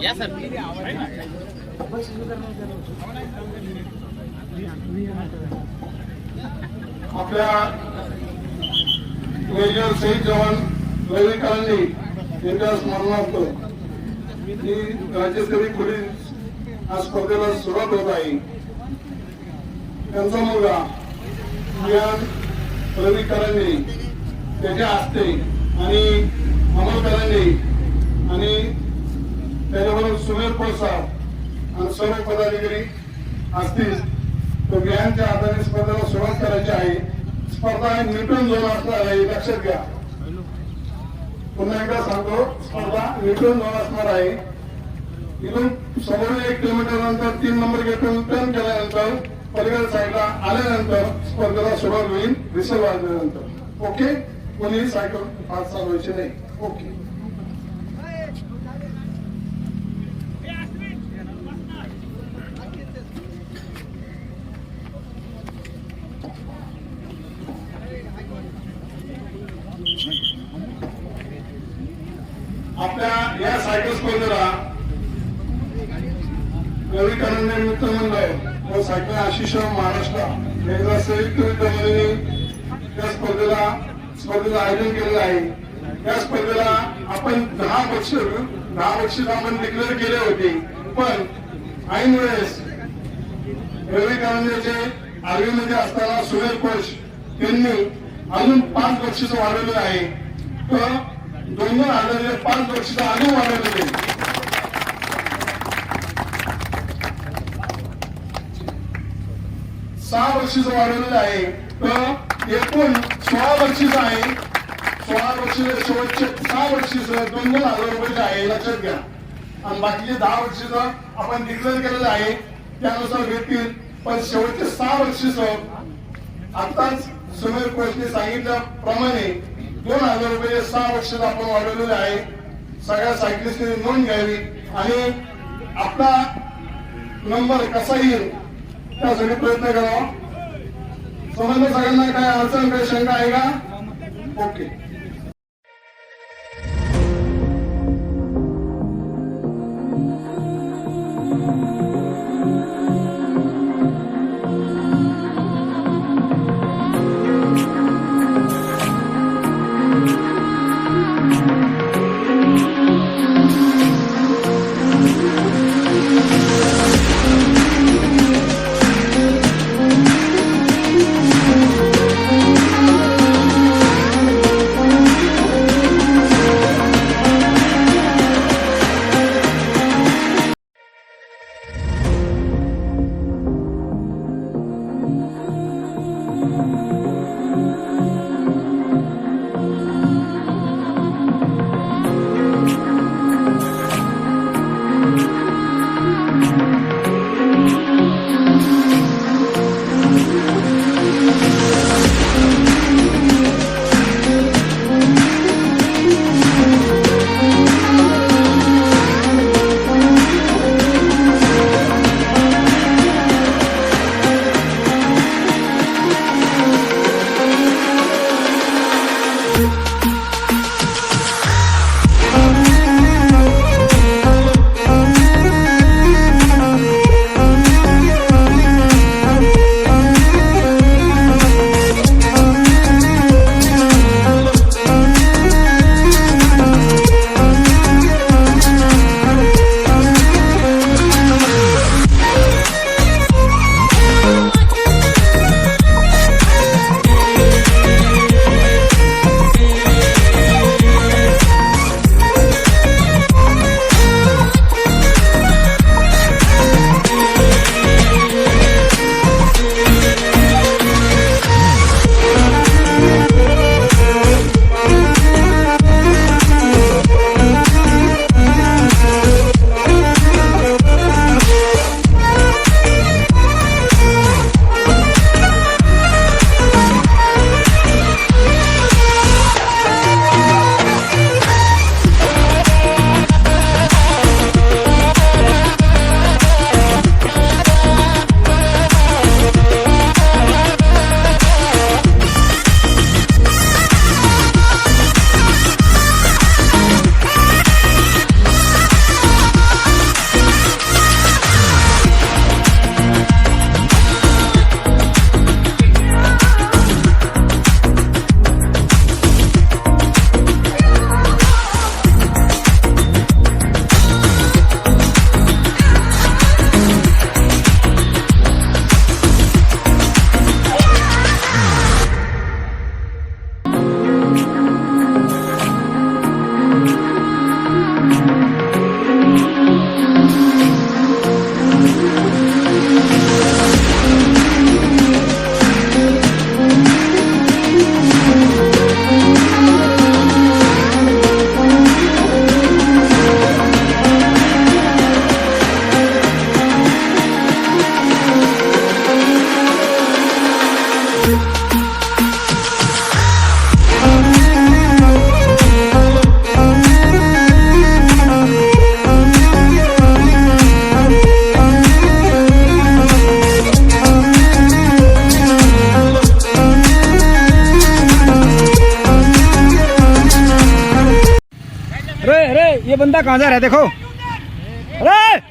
या सर. आपल्या मेजर शहीद जवान रवी काळंजे यांच्या स्मरणार्थ ही राज्यस्तरीय पोलीस आज स्पर्धेला सुरुवात होत आहे. त्यांचा मुलगा रवी काळंजे त्याच्या हस्ते आणि अमोल काळंजे आणि त्याच्याबरोबर सुमेर प्रसाद आणि सर्व पदाधिकारी असतील तर व्यायामच्या आधारे स्पर्धेला सुरुवात करायची आहे. स्पर्धा ही न्यूटन झोन असणार आहे, लक्षात घ्या. पुन्हा एकदा सांगतो, स्पर्धा न्यूटन झोन असणार आहे. इथून समोरून 1 किलोमीटर नंतर 3 नंबर गेटून टर्न केल्यानंतर पलीकडे साईडला आल्यानंतर स्पर्धेला सुरुवात होईल रिसर्व वाजल्यानंतर. ओके, कोणी सायकल फास्ट चालवायची नाही. ओके. आपल्या या सायकल स्पर्धेला रवी काळंजे मित्र मंडळ व सायकल आशिष महाराष्ट्र यांच्या संयुक्त विद्यमाने त्या स्पर्धेचं आयोजन केलेलं आहे. या स्पर्धेला आपण 10 बक्षीस आपण डिक्लेअर केले होते, पण ऐन वेळेस रवी काळंजेचे आर्मीमध्ये असताना सुरेश कोच यांनी अजून 5 बक्षीस वाढवले आहे. तर 2005 बक्षीस अजून वाढवलेले 6 बक्षीस वाढवलेले आहे. तर एकूण 16 बक्षीस आहे. 16 बक्षीस शेवटचे 6 बक्षीस 2,000 रुपयाचे आहे, लक्षात घ्या. आणि बाकीचे 10 बक्षीस आपण डिक्लेअर केलेले आहे, त्यानुसार भेटतील. पण शेवटचे 6 बक्षीस आताच सुमेर कोचने सांगितल्याप्रमाणे 2,000 रुपये 6 बक्षीस आपण वाढवलेले आहे. सगळ्या सायकलिस्टने नोंद घ्यावी आणि आपला नंबर कसा येईल त्यासाठी प्रयत्न करावा. समजलं सगळ्यांना? काय अडचण, काही शंका आहे का? ओके. ये बंदा कहाँ जा रहा है देखो। अरे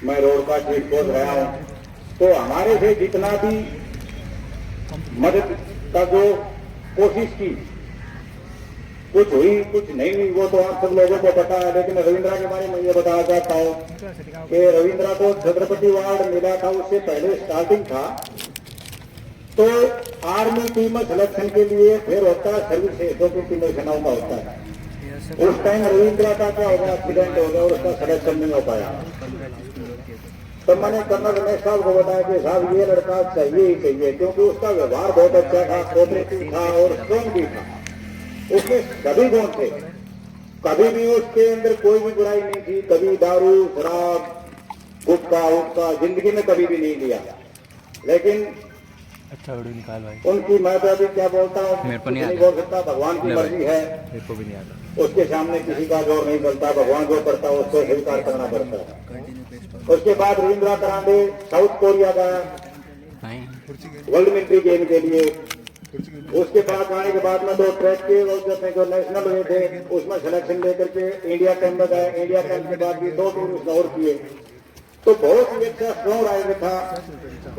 मैं रोड का चीफ खोज रहा हूं, तो हमारे से जितना भी मदद का जो कोशिश की, कुछ हुई कुछ नहीं हुई वो तो आप सब लोगों को पता है। लेकिन रविंद्रा के बारे में ये बताना चाहता हूं कि रविंद्रा को छत्रपति वार्ड मिला था, उससे पहले स्टार्टिंग था तो आर्मी टीम सिलेक्शन के लिए फिर होता है सर्विस एसोसिएशन की सेनाओं का होता है। उस टाइम रविंद्रा का क्या हो गया, एक्सीडेंट हो गया और उसका सिलेक्शन नहीं हो पाया। तो मैंने कर्नल रमेश साहब को बताया कि साहब ये लड़का चाहिए ही चाहिए, क्योंकि उसका व्यवहार बहुत अच्छा था, कोऑपरेटिव था और स्ट्रॉन्ग भी था। उसके सभी गुण थे, कभी भी उसके अंदर कोई भी बुराई नहीं थी, कभी दारू शराब गुटखा उटका जिंदगी में कभी भी नहीं लिया। लेकिन अच्छा वीडियो निकाल भाई। उनकी मैं तो अभी क्या बोलता हूँ, मेरे को नहीं बोल सकता, भगवान की मर्जी है, मेरे को भी नहीं आता। उसके सामने किसी का जोर नहीं चलता, भगवान जो करता है उसको स्वीकार करना पड़ता है। उसके बाद रविंद्रा करांडे साउथ कोरिया गया वर्ल्ड मिलिट्री गेम के लिए, उसके बाद आने के बाद में 2 ट्रैक के और जो नेशनल हुए थे उसमें सिलेक्शन लेकर के इंडिया कैंप में गए। इंडिया कैंप के बाद भी 2 टूर उसने और किए, तो बहुत ही अच्छा स्ट्रॉन्ग राइडर था।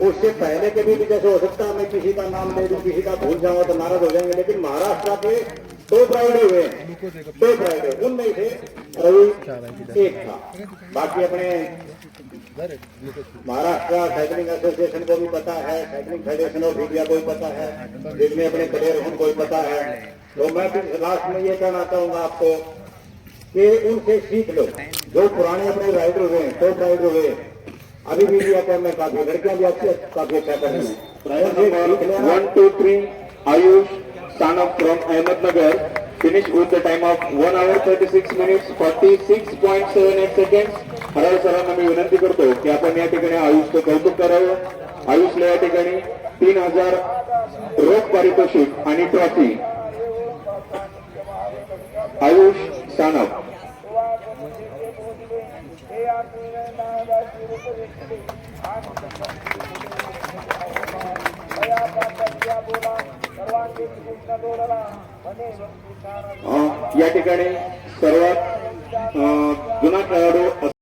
उससे पहले के भी जैसे हो सकता है मैं किसी का नाम ले दूं, किसी का भूल जाऊं तो नाराज हो जाएंगे, लेकिन महाराष्ट्र के 2 फ्राइडे हुए, 2 फ्राइडे, उनमें से रवि एक था। बाकी अपने महाराष्ट्र साइकिलिंग एसोसिएशन को भी पता है, साइकिलिंग फेडरेशन ऑफ इंडिया को भी पता है, जिसमें अपने प्लेयर उनको भी पता है। तो मैं फिर लास्ट में ये कहना चाहूंगा आपको कि उनसे सीख लो, जो पुराने अपने राइडर हुए, टॉप राइडर हुए, अभी भी इंडिया कैंप में काफी लड़कियां भी अच्छी काफी अच्छा कर रही हैं। 1, 2, 3 Ayush Sanap from Ahmednagar finish with the time of 1 hour 36 minutes 46.78 seconds. हराळ सरांना मी विनंती करतो की आपण या ठिकाणी आयुषचं कौतुक करावं। आयुषला या ठिकाणी 3000 रोख पारितोषिक आणि ट्रॉफी आयुष सानप। या ठिकाणी सर्वात जुना खेळाडू